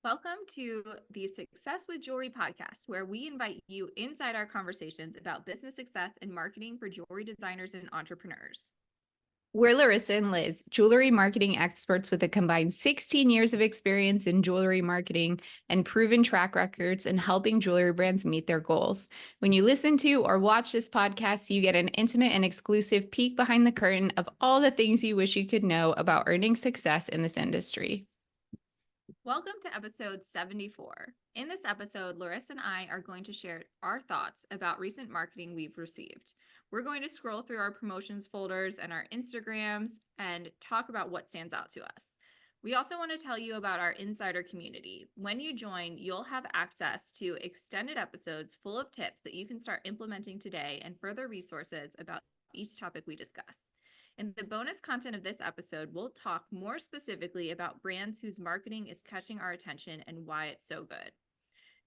Welcome to the Success with Jewelry podcast, where we invite you inside our conversations about business success and marketing for jewelry designers and entrepreneurs. We're Laryssa and Liz, jewelry marketing experts with a combined 16 years of experience in jewelry marketing and proven track records in helping jewelry brands meet their goals. When you listen to or watch this podcast, you get an intimate and exclusive peek behind the curtain of all the things you wish you could know about earning success in this industry. Welcome to episode 74. In this episode, Laryssa and I are going to share our thoughts about recent marketing we've received. We're going to scroll through our promotions folders and our Instagrams and talk about what stands out to us. We also want to tell you about our insider community. When you join, you'll have access to extended episodes full of tips that you can start implementing today and further resources about each topic we discuss. In the bonus content of this episode, we'll talk more specifically about brands whose marketing is catching our attention and why it's so good.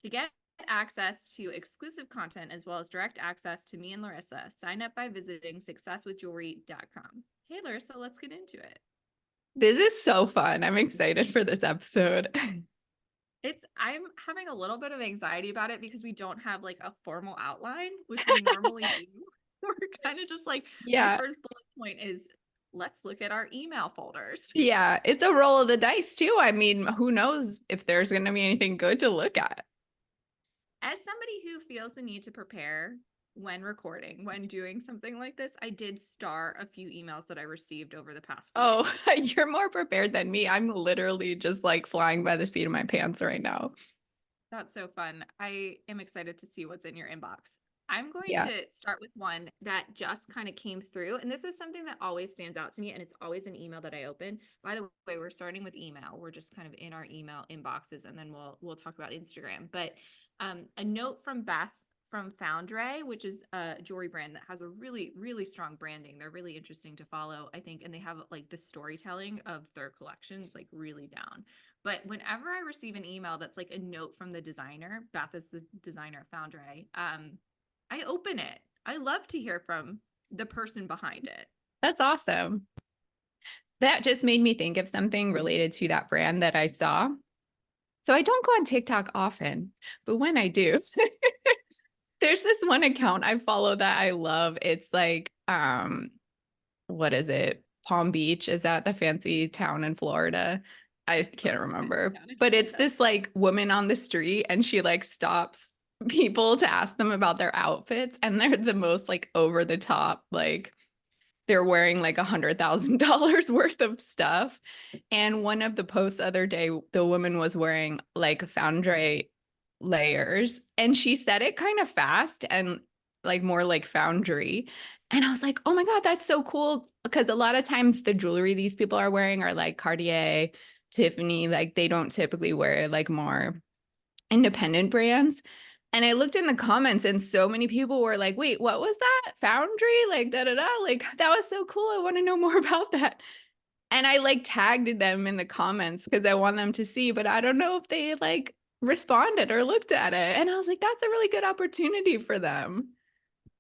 To get access to exclusive content as well as direct access to me and Laryssa, sign up by visiting successwithjewelry.com. Hey, Laryssa, let's get into it. This is so fun. I'm excited for this episode. I'm having a little bit of anxiety about it because we don't have like a formal outline, which we normally do. We're kind of just like, my first bullet point is let's look at our email folders. Yeah, it's a roll of the dice too. I mean, who knows if there's going to be anything good to look at. As somebody who feels the need to prepare when recording, when doing something like this, I did star a few emails that I received over the past few days. You're more prepared than me. I'm literally just like flying by the seat of my pants right now. That's so fun. I am excited to see what's in your inbox. I'm going to start with one that just kind of came through. And this is something that always stands out to me. And it's always an email that I open. By the way, we're starting with email. We're just kind of in our email inboxes, and then we'll talk about Instagram. But a note from Beth from Foundry, which is a jewelry brand that has a really, really strong branding. They're really interesting to follow, I think. And they have like the storytelling of their collections like really down. But whenever I receive an email that's like a note from the designer, Beth is the designer at Foundry, I open it. I love to hear from the person behind it. That's awesome. That just made me think of something related to that brand that I saw. So I don't go on TikTok often, but when I do, there's this one account I follow that I love. It's like, what is it? Palm Beach. Is that the fancy town in Florida? I can't remember, but it's this like woman on the street, and she like stops people to ask them about their outfits, and they're the most like over the top, like they're wearing like $100,000 worth of stuff. And one of the posts the other day, the woman was wearing like Foundry layers, and she said it kind of fast and like more like Foundry. And I was like, oh my God, that's so cool. Because a lot of times the jewelry these people are wearing are like Cartier, Tiffany, like they don't typically wear like more independent brands. And I looked in the comments, and so many people were like, wait, what was that? Foundry? Like, da da da. Like, that was so cool. I want to know more about that. And I like tagged them in the comments because I want them to see, but I don't know if they like responded or looked at it. And I was like, that's a really good opportunity for them.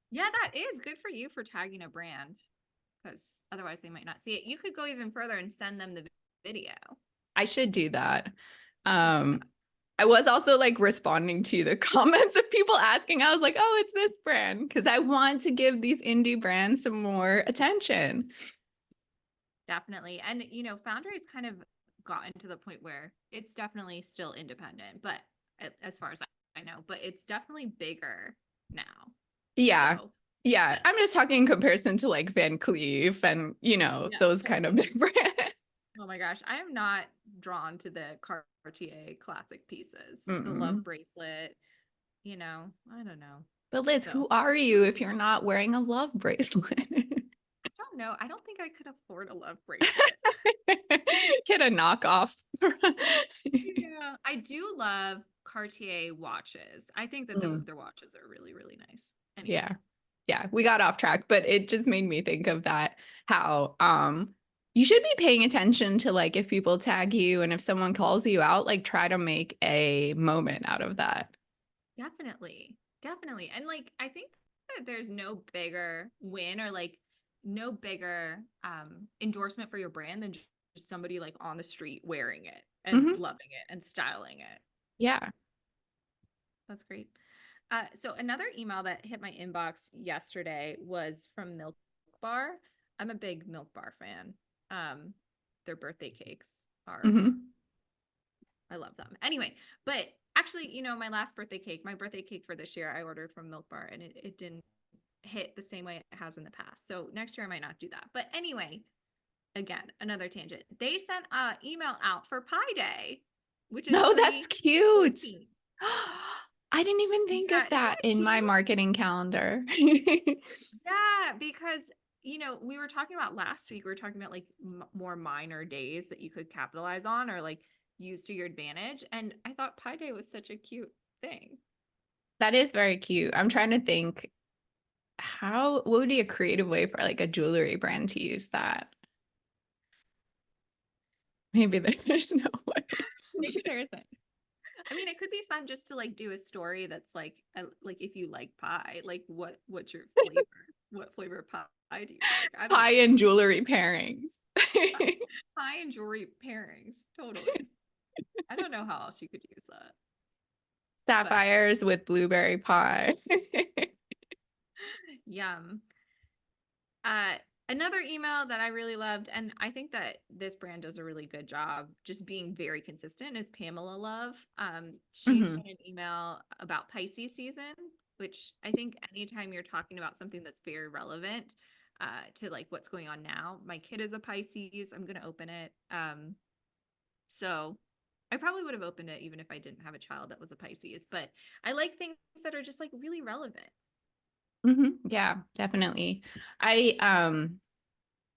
Yeah, that is good for you for tagging a brand, because otherwise they might not see it. You could go even further and send them the video. I should do that. I was also like responding to the comments of people asking. I was like, oh, it's this brand, because I want to give these indie brands some more attention. Definitely. And, you know, Foundry's kind of gotten to the point where it's definitely still independent, but as far as I know, but it's definitely bigger now. Yeah. So, yeah. I'm just talking in comparison to like Van Cleef and, you know, those kind of big brands. Oh my gosh. I am not drawn to the Cartier classic pieces, the love bracelet, you know, I don't know. But Liz, who are you if you're not wearing a love bracelet? I don't know. I don't think I could afford a love bracelet. Get a knockoff. Yeah, I do love Cartier watches. I think that their watches are really, really nice. Anyway. Yeah, we got off track, but it just made me think of that, how you should be paying attention to like if people tag you and if someone calls you out, like try to make a moment out of that. Definitely. And like I think that there's no bigger win or like no bigger endorsement for your brand than just somebody like on the street wearing it. and Hmm. loving it and styling it. Yeah. That's great. So another email that hit my inbox yesterday was from Milk Bar. I'm a big Milk Bar fan. Um, their birthday cakes are, Hmm. I love them. Anyway, but actually, my birthday cake for this year, I ordered from Milk Bar and it didn't hit the same way it has in the past. So next year I might not do that. But anyway, again, another tangent. They sent an email out for Pi Day, which is No, that's the cute. 14th. I didn't even think Yeah, of isn't that that in cute? my marketing calendar. Yeah, because we were talking about last week, we were talking about like more minor days that you could capitalize on or like use to your advantage. And I thought Pi Day was such a cute thing. That is very cute. I'm trying to think what would be a creative way for like a jewelry brand to use that? Maybe there's no way. Maybe there isn't. I mean, it could be fun just to like do a story that's like if you like pie, like what's your flavor? What flavor of pie do you like? I don't Pie know. and jewelry pairings. Pie and jewelry pairings, totally. I don't know how else you could use that, but Sapphires with blueberry pie. yum. Uh, Another email that I really loved, and I think that this brand does a really good job just being very consistent, is Pamela Love. She Hmm. sent an email about Pisces season, which I think anytime you're talking about something that's very relevant to like what's going on now. My kid is a Pisces. I'm gonna open it. So I probably would have opened it even if I didn't have a child that was a Pisces, but I like things that are just like really relevant. Hmm. Yeah, definitely. I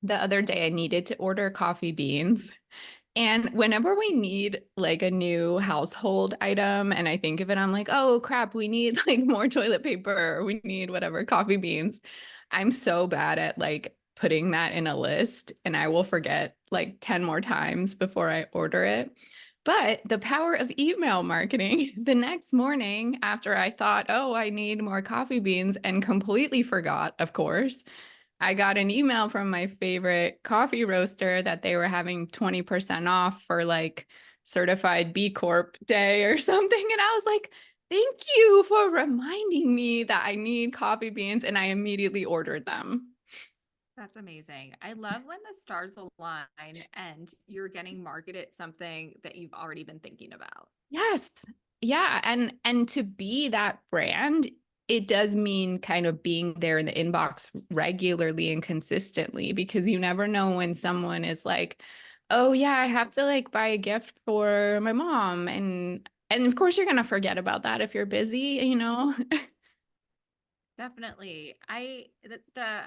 the other day I needed to order coffee beans. And whenever we need like a new household item and I think of it, I'm like, oh crap, we need like more toilet paper, or we need whatever, coffee beans. I'm so bad at like putting that in a list and I will forget like 10 more times before I order it. But the power of email marketing, the next morning after I thought, oh, I need more coffee beans and completely forgot, of course, I got an email from my favorite coffee roaster that they were having 20% off for like certified B Corp day or something. And I was like, thank you for reminding me that I need coffee beans. And I immediately ordered them. That's amazing. I love when the stars align and you're getting marketed something that you've already been thinking about. Yes. Yeah. And to be that brand, it does mean kind of being there in the inbox regularly and consistently because you never know when someone is like, oh yeah, I have to like buy a gift for my mom. And of course you're gonna forget about that if you're busy. Definitely. The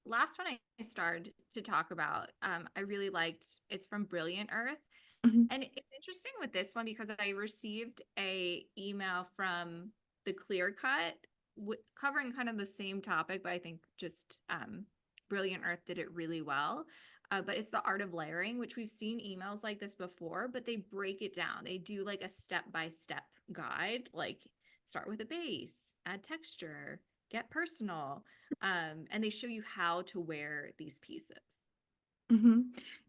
last one I started to talk about, I really liked. It's from Brilliant Earth. Mhm. And it's interesting with this one because I received a email from the Clear Cut covering kind of the same topic, but I think just Brilliant Earth did it really well. But it's the art of layering, which we've seen emails like this before, but they break it down. They do like a step-by-step guide, like start with a base, add texture, get personal, and they show you how to wear these pieces. Hmm.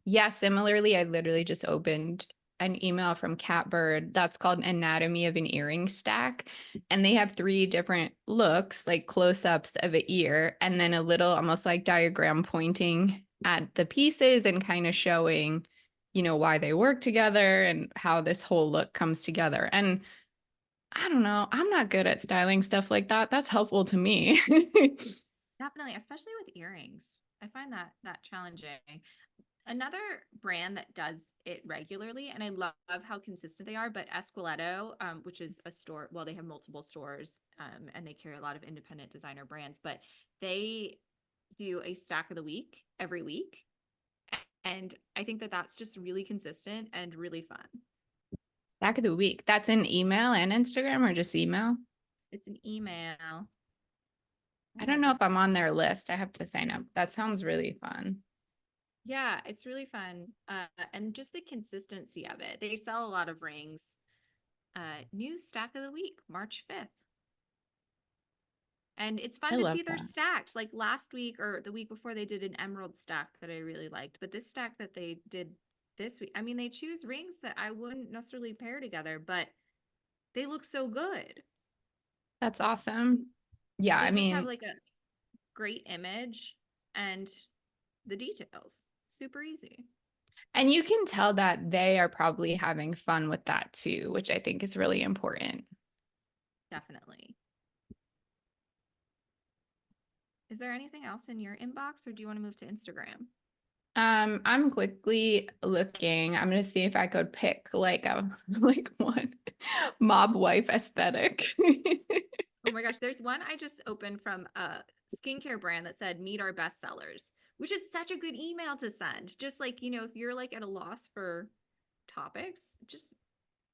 Yeah, similarly, I literally just opened an email from Catbird that's called Anatomy of an Earring Stack. And they have three different looks, like close-ups of an ear, and then a little almost like diagram pointing at the pieces and kind of showing, why they work together and how this whole look comes together. And I don't know, I'm not good at styling stuff like that. That's helpful to me. Definitely, especially with earrings. I find that challenging. Another brand that does it regularly, and I love how consistent they are, but Esqueleto, which is a store, well, they have multiple stores, and they carry a lot of independent designer brands, but they do a stack of the week every week. And I think that that's just really consistent and really fun. Back of the week. That's in email and Instagram or just email? It's an email. I I don't have know if this. I'm on their list. I have to sign up. That sounds really fun. Yeah, it's really fun. And just the consistency of it. They sell a lot of rings. New stack of the week, March 5th. And it's I fun to love see their that. stacks. Like last week or the week before, they did an emerald stack that I really liked. But this stack that they did this week. I mean, they choose rings that I wouldn't necessarily pair together, but they look so good. That's awesome. Yeah, They I just have mean, like a great image and the details. Super easy. and you can tell that they are probably having fun with that too, which I think is really important. Definitely. Is there anything else in your inbox or do you want to move to Instagram? I'm quickly looking. I'm gonna see if I could pick like a like one mob wife aesthetic. Oh my gosh, there's one I just opened from a skincare brand that said meet our best sellers, which is such a good email to send. Just like, if you're like at a loss for topics, just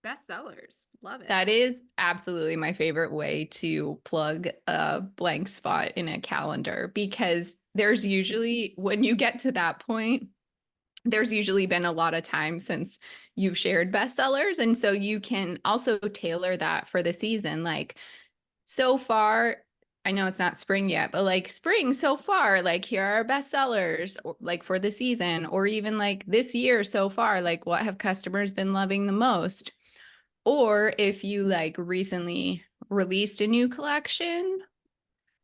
best sellers. Love it. That is absolutely my favorite way to plug a blank spot in a calendar because there's usually, when you get to that point, there's usually been a lot of time since you've shared bestsellers. And so you can also tailor that for the season. Like, so far, I know it's not spring yet, but like spring so far, like here are our bestsellers, or like for the season, or even like this year so far, like what have customers been loving the most? Or if you like recently released a new collection,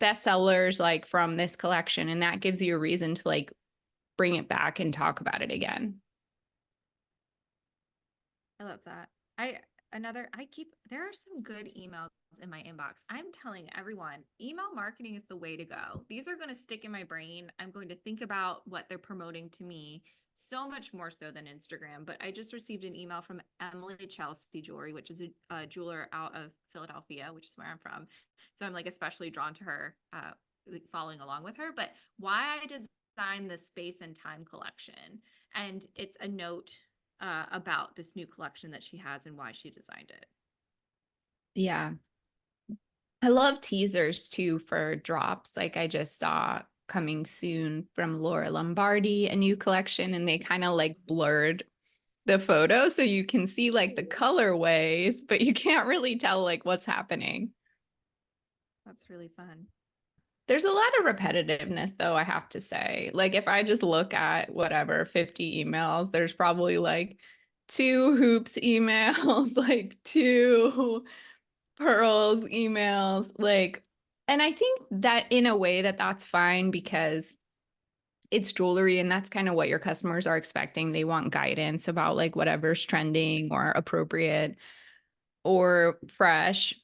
bestsellers like from this collection, and that gives you a reason to like bring it back and talk about it again. I love that. There are some good emails in my inbox. I'm telling everyone, email marketing is the way to go. These are going to stick in my brain. I'm going to think about what they're promoting to me so much more so than Instagram. But I just received an email from Emily Chelsea Jewelry, which is a jeweler out of Philadelphia, which is where I'm from. So I'm like especially drawn to her, like following along with her. But why I designed the Space and Time collection, and it's a note about this new collection that she has and why she designed it. Yeah. I love teasers too for drops. Like I just saw coming soon from Laura Lombardi, a new collection, and they kind of like blurred the photo so you can see like the colorways, but you can't really tell like what's happening. That's really fun. There's a lot of repetitiveness though, I have to say. Like if I just look at whatever 50 emails, there's probably like two hoops emails, like two pearls emails, like, and I think that in a way that's fine because it's jewelry and that's kind of what your customers are expecting. They want guidance about like whatever's trending or appropriate or fresh,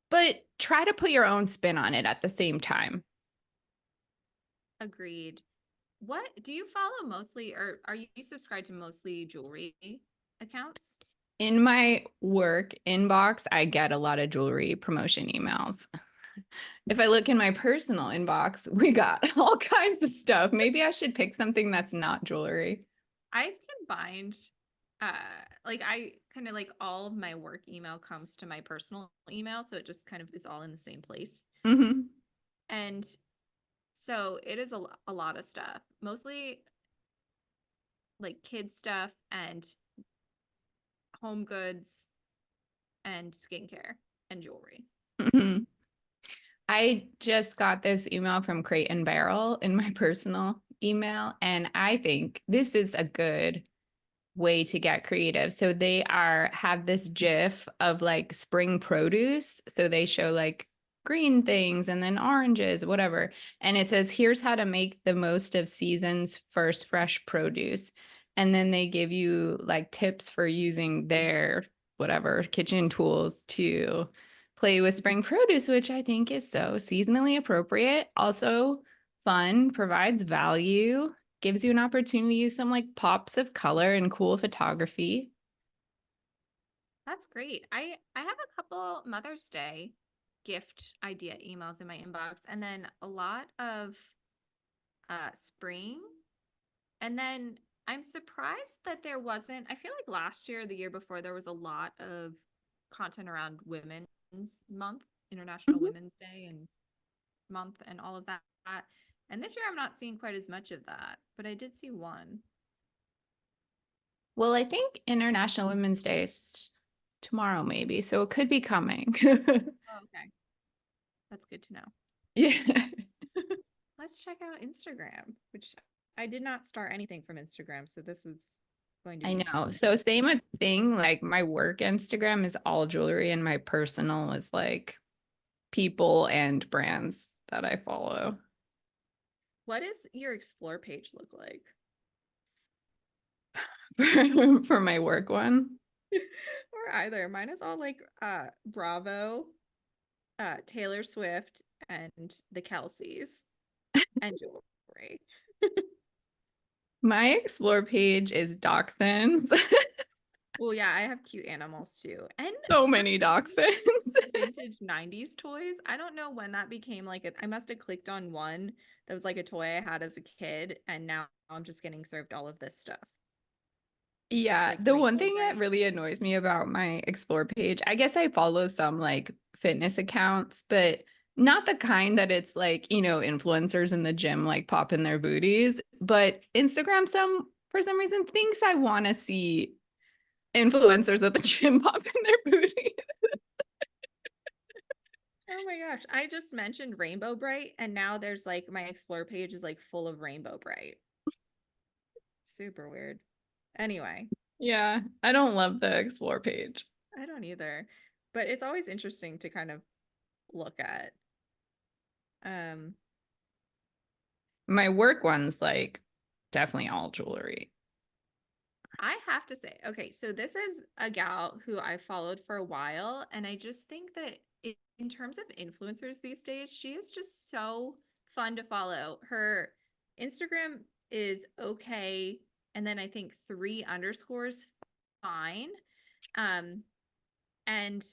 but try to put your own spin on it at the same time. Agreed. What do you follow mostly, or are you subscribed to mostly jewelry accounts? In my work inbox, I get a lot of jewelry promotion emails. If I look in my personal inbox, we got all kinds of stuff. Maybe I should pick something that's not jewelry. I've combined, uh, like I kind of like all of my work email comes to my personal email, so it just kind of is all in the same place. Mm-hmm. And so it is a lot of stuff, mostly like kids stuff and home goods and skincare and jewelry. Mm-hmm. I just got this email from Crate and Barrel in my personal email, and I think this is a good way to get creative. So they are have this GIF of like spring produce. So they show like green things and then oranges, whatever. And it says, here's how to make the most of season's first fresh produce. And then they give you like tips for using their whatever kitchen tools to play with spring produce, which I think is so seasonally appropriate. Also fun, provides value, gives you an opportunity to use some like pops of color and cool photography. That's great. I have a couple Mother's Day gift idea emails in my inbox and then a lot of spring. And then I'm surprised that there wasn't, I feel like last year, the year before, there was a lot of content around Women's Month, International Mhm. Women's Day and month and all of that. And this year I'm not seeing quite as much of that, but I did see one. Well, I think International Women's Day is tomorrow, maybe. So it could be coming. Oh, okay. That's good to know. Yeah. Let's check out Instagram, which I did not start anything from Instagram, so this is going to I be know. interesting So to same see. with thing, like my work Instagram is all jewelry and my personal is like people and brands that I follow. What does your explore page look like? For my work one. Or either. Mine is all like Bravo, Taylor Swift, and the Kelseys and jewelry. My explore page is dachshunds. Well, yeah, I have cute animals too. And So for many some reason, dachshunds. vintage 90s toys. I don't know when that became like I must have clicked on one that was like a toy I had as a kid, and now I'm just getting served all of this stuff. Yeah, Like the one Rainbow thing that Bright. really annoys me about my explore page, I guess I follow some like fitness accounts, but not the kind that it's like, influencers in the gym like popping their booties, but Instagram some for some reason thinks I want to see influencers at the gym popping their booties. Oh my gosh. I just mentioned Rainbow Bright, and now there's like my explore page is like full of Rainbow Bright. Super weird. Anyway, Yeah, I don't love the explore page. I don't either. But it's always interesting to kind of look at. Um, My work one's like definitely all jewelry. I have to say, okay, so this is a gal who I followed for a while, and I just think that in terms of influencers these days, she is just so fun to follow. Her Instagram is okay, and then I think three underscores fine. Um, and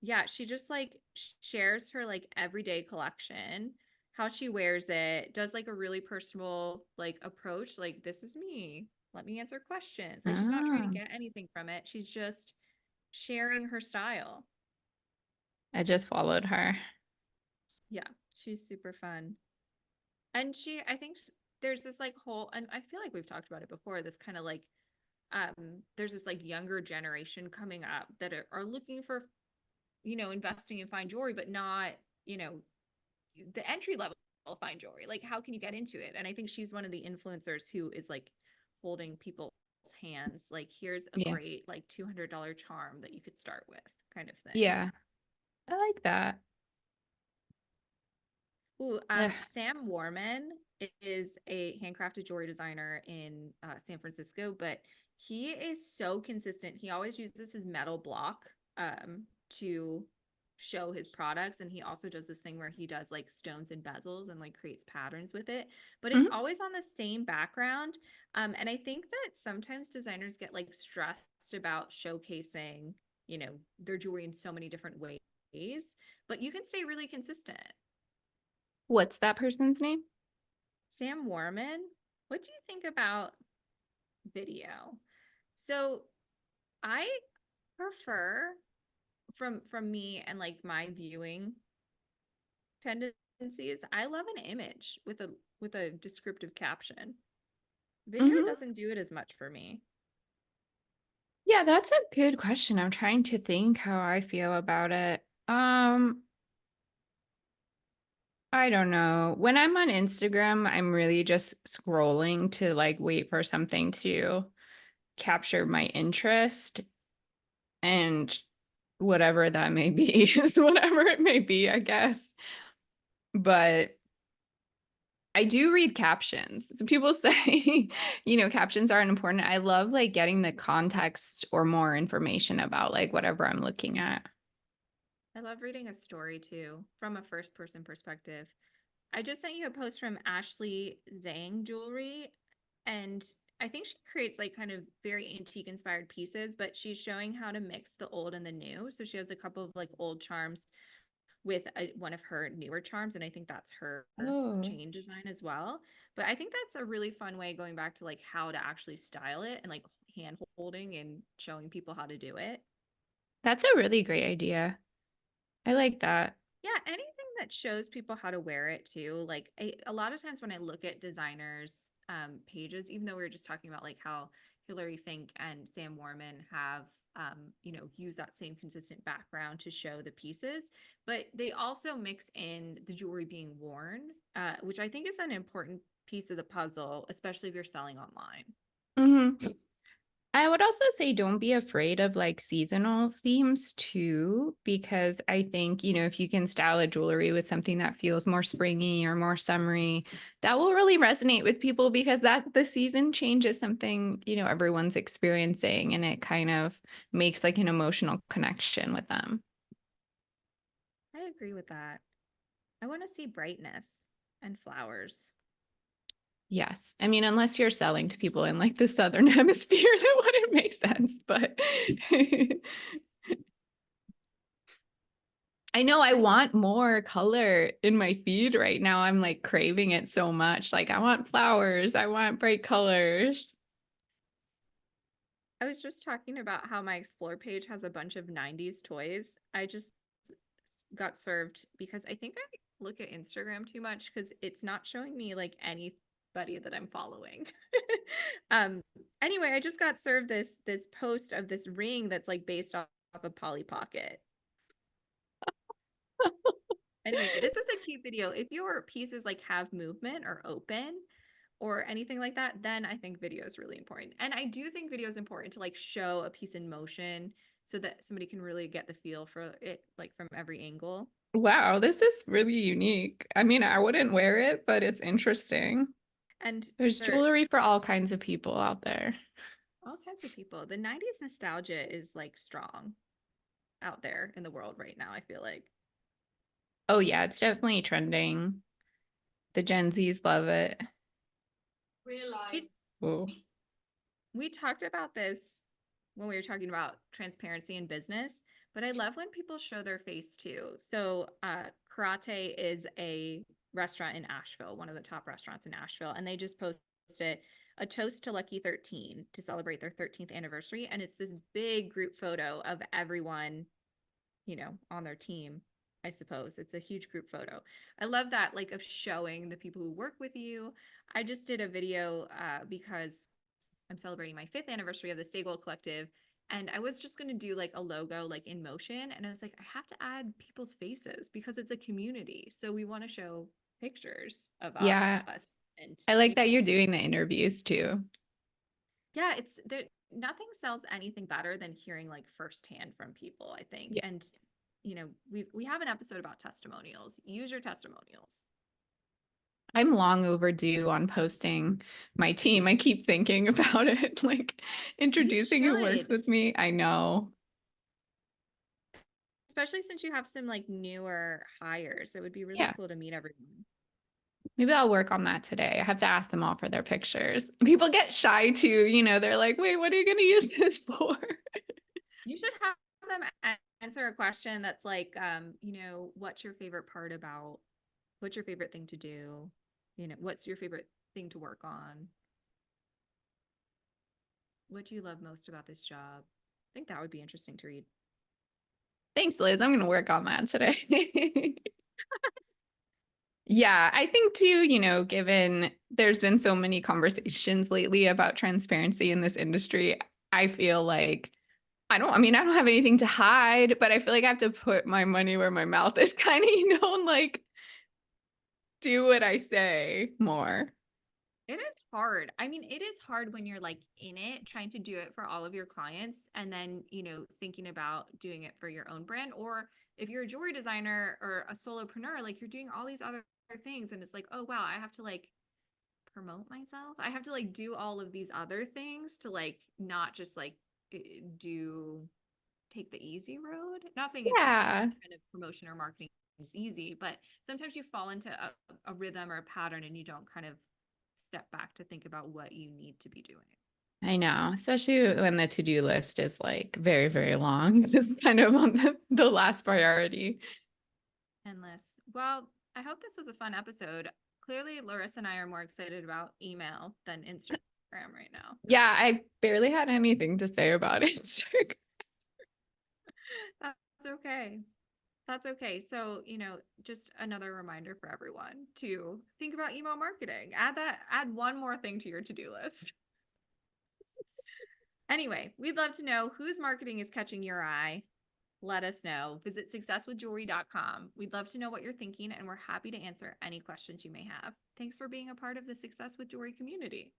yeah, she just like shares her like everyday collection, how she wears it, does like a really personal like approach, like this is me. Let me answer questions. Like she's not trying to Ah, get anything from it. She's just sharing her style. I just followed her. Yeah, she's super fun. And I think there's this like whole, and I feel like we've talked about it before, this kind of like there's this like younger generation coming up that are looking for, investing in fine jewelry, but not, you know, the entry level fine jewelry. Like, how can you get into it? And I think she's one of the influencers who is like holding people's hands. Like, here's a Yeah. great like $200 charm that you could start with, kind of thing. Yeah, I like that. Ooh, Ugh. Sam Warman is a handcrafted jewelry designer in San Francisco, but he is so consistent. He always uses his metal block to show his products, and he also does this thing where he does like stones and bezels and like creates patterns with it, but it's Mhm. always on the same background. And I think that sometimes designers get like stressed about showcasing, their jewelry in so many different ways, but you can stay really consistent. What's that person's name? Sam Warman, what do you think about video? So I prefer from me and like my viewing tendencies, I love an image with a descriptive caption. Video Hmm. doesn't do it as much for me. Yeah, that's a good question. I'm trying to think how I feel about it. I don't know. When I'm on Instagram, I'm really just scrolling to like wait for something to capture my interest and whatever that may be is whatever it may be, I guess. But I do read captions. So people say, captions aren't important. I love like getting the context or more information about like whatever I'm looking at. I love reading a story too from a first person perspective. I just sent you a post from Ashley Zhang Jewelry, and I think she creates like kind of very antique inspired pieces, but she's showing how to mix the old and the new. So she has a couple of like old charms with one of her newer charms, and I think that's her Oh, chain design as well. But I think that's a really fun way going back to like how to actually style it and like hand holding and showing people how to do it. that's a really great idea. I like that. Yeah, anything that shows people how to wear it too. Like a lot of times when I look at designers' pages, even though we were just talking about like how Hilary Fink and Sam Warman have use that same consistent background to show the pieces, but they also mix in the jewelry being worn, which I think is an important piece of the puzzle, especially if you're selling online. Hmm. I would also say don't be afraid of like seasonal themes too, because I think, if you can style a jewelry with something that feels more springy or more summery, that will really resonate with people because that the season change is something, everyone's experiencing and it kind of makes like an emotional connection with them. I agree with that. I want to see brightness and flowers. Yes. I mean, unless you're selling to people in like the southern hemisphere, that wouldn't make sense, but I know I want more color in my feed right now. I'm like craving it so much. Like I want flowers, I want bright colors. I was just talking about how my explore page has a bunch of 90s toys. I just got served because I think I look at Instagram too much because it's not showing me like anybody that I'm following. um anyway, I just got served this post of this ring that's like based off of Polly Pocket. Anyway, this is a cute video. If your pieces like have movement or open or anything like that, then I think video is really important. And I do think video is important to like show a piece in motion so that somebody can really get the feel for it like from every angle. Wow, this is really unique. I mean, I wouldn't wear it, but it's interesting. And There's they're jewelry for all kinds of people out there. all kinds of people. The 90s nostalgia is like strong out there in the world right now, I feel like. Oh yeah, it's definitely trending. The Gen Zs love it. We Ooh. we talked about this when we were talking about transparency in business, but I love when people show their face too. So, Karate is a restaurant in Asheville, one of the top restaurants in Asheville, and they just posted a toast to Lucky 13 to celebrate their 13th anniversary. And it's this big group photo of everyone, on their team. I suppose it's a huge group photo. I love that, like, of showing the people who work with you. I just did a video because I'm celebrating my 5th anniversary of the Stay Gold Collective. And I was just going to do like a logo, like in motion. And I was like, I have to add people's faces because it's a community. So we want to show pictures of Yeah, us. And, I like that you're doing the interviews too. yeah, it's there. Nothing sells anything better than hearing like firsthand from people, I think. Yeah. And, we have an episode about testimonials. Use your testimonials. I'm long overdue on posting my team. I keep thinking about it, like You introducing who works should, with me. I know. especially since you have some like newer hires. It would be really Yeah. cool to meet everyone. Maybe I'll work on that today. I have to ask them all for their pictures. People get shy too, they're like, wait, what are you going to use this for? You should have them answer a question that's like, what's your favorite part about, what's your favorite thing to do? What's your favorite thing to work on? What do you love most about this job? I think that would be interesting to read. Thanks, Liz. I'm going to work on that today. Yeah, I think too, given there's been so many conversations lately about transparency in this industry, I feel like I don't have anything to hide, but I feel like I have to put my money where my mouth is kind of, and like do what I say more. It is hard. I mean, it is hard when you're like in it, trying to do it for all of your clients, and then, thinking about doing it for your own brand. Or if you're a jewelry designer or a solopreneur, like you're doing all these other things, and it's like, oh, wow, I have to like promote myself. I have to like do all of these other things to like not just like do take the easy road. Not saying it's any Yeah, kind of promotion or marketing is easy, but sometimes you fall into a rhythm or a pattern and you don't kind of step back to think about what you need to be doing. I know, especially when the to-do list is like very, very long. It's kind of on the last priority. Endless. Well, I hope this was a fun episode. Clearly, Laryssa and I are more excited about email than Instagram right now. Yeah, I barely had anything to say about it. That's okay. That's okay. So, just another reminder for everyone to think about email marketing. Add one more thing to your to-do list. Anyway, we'd love to know whose marketing is catching your eye. Let us know. Visit successwithjewelry.com. We'd love to know what you're thinking, and we're happy to answer any questions you may have. Thanks for being a part of the Success with Jewelry community.